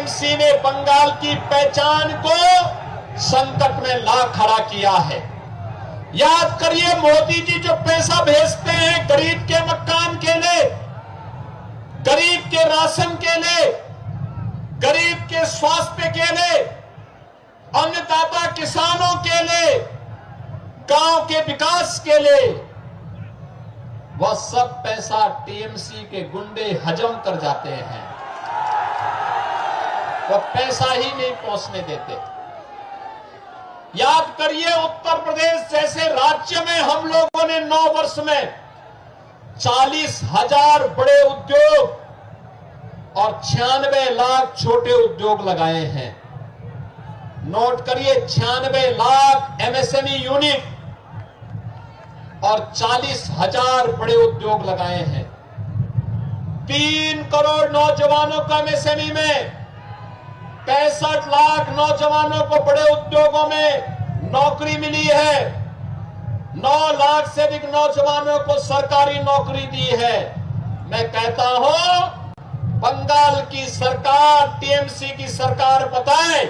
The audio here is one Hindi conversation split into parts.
टीएमसी ने बंगाल की पहचान को संकट में ला खड़ा किया है। याद करिए, मोदी जी जो पैसा भेजते हैं गरीब के मकान के लिए, गरीब के राशन के लिए, गरीब के स्वास्थ्य के लिए, अन्नदाता किसानों के लिए, गांव के विकास के लिए, वह सब पैसा टीएमसी के गुंडे हजम कर जाते हैं। वह पैसा ही नहीं पहुंचने देते। याद करिए, उत्तर प्रदेश जैसे राज्य में हम लोगों ने 9 वर्ष में 40,000 बड़े उद्योग और 96 लाख छोटे उद्योग लगाए हैं। नोट करिए, 96 लाख एमएसएमई यूनिट और 40,000 बड़े उद्योग लगाए हैं। 3 करोड़ नौजवानों को एमएसएमई में, 65 लाख नौजवानों को बड़े उद्योगों में नौकरी मिली है। 9 लाख से अधिक नौजवानों को सरकारी नौकरी दी है। मैं कहता हूं, बंगाल की सरकार, टीएमसी की सरकार बताए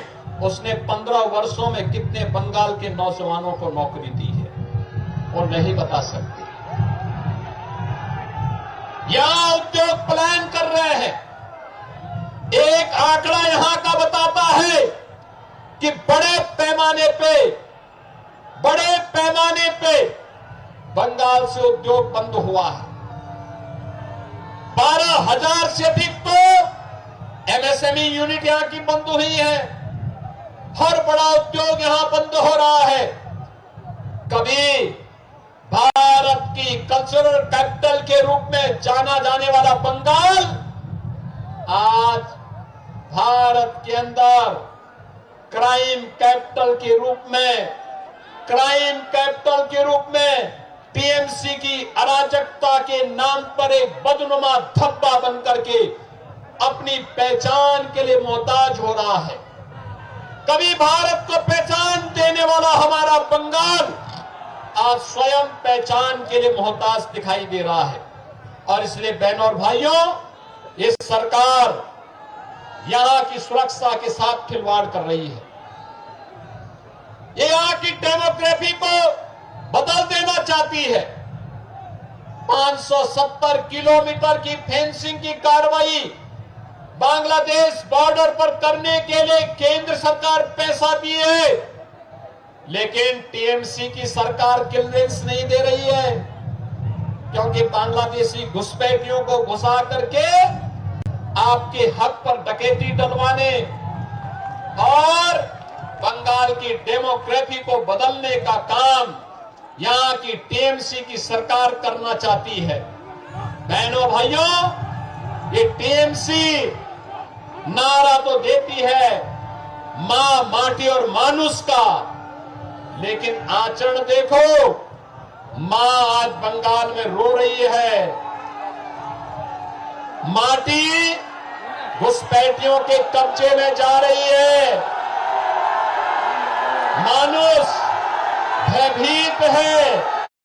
उसने 15 वर्षों में कितने बंगाल के नौजवानों को नौकरी दी है, वो नहीं बता सकती। यहां उद्योग प्लान कर रहे हैं। एक आंकड़ा यहां का बताता है कि बड़े पैमाने पे बंगाल से उद्योग बंद हुआ है। 12,000 से अधिक तो एमएसएमई यूनिट यहां की बंद हुई है। हर बड़ा उद्योग यहां बंद हो रहा है। कभी भारत की कल्चरल कैपिटल के रूप में जाना जाने वाला बंगाल आज भारत के अंदर क्राइम कैपिटल के रूप में टीएमसी की अराजकता के नाम पर एक बदनुमा धब्बा बनकर के अपनी पहचान के लिए मोहताज हो रहा है। कभी भारत को पहचान देने वाला हमारा बंगाल आज स्वयं पहचान के लिए मोहताज दिखाई दे रहा है। और इसलिए बहनों और भाइयों, ये सरकार यहां की सुरक्षा के साथ खिलवाड़ कर रही है। ये यहां की डेमोग्राफी को बदल देना चाहती है। 570 किलोमीटर की फेंसिंग की कार्रवाई बांग्लादेश बॉर्डर पर करने के लिए केंद्र सरकार पैसा दी है, लेकिन टीएमसी की सरकार क्लियरेंस नहीं दे रही है, क्योंकि बांग्लादेशी घुसपैठियों को घुसा करके आपके हक पर डकैती डलवाने और बंगाल की डेमोग्राफी को बदलने का काम यहां की टीएमसी की सरकार करना चाहती है। बहनों भाइयों, ये टीएमसी नारा तो देती है मां, माटी और मानुष का, लेकिन आचरण देखो, मां आज बंगाल में रो रही है। माटी घुसपैठियों के कब्जे में जा रही है। मानुष भयभीत है।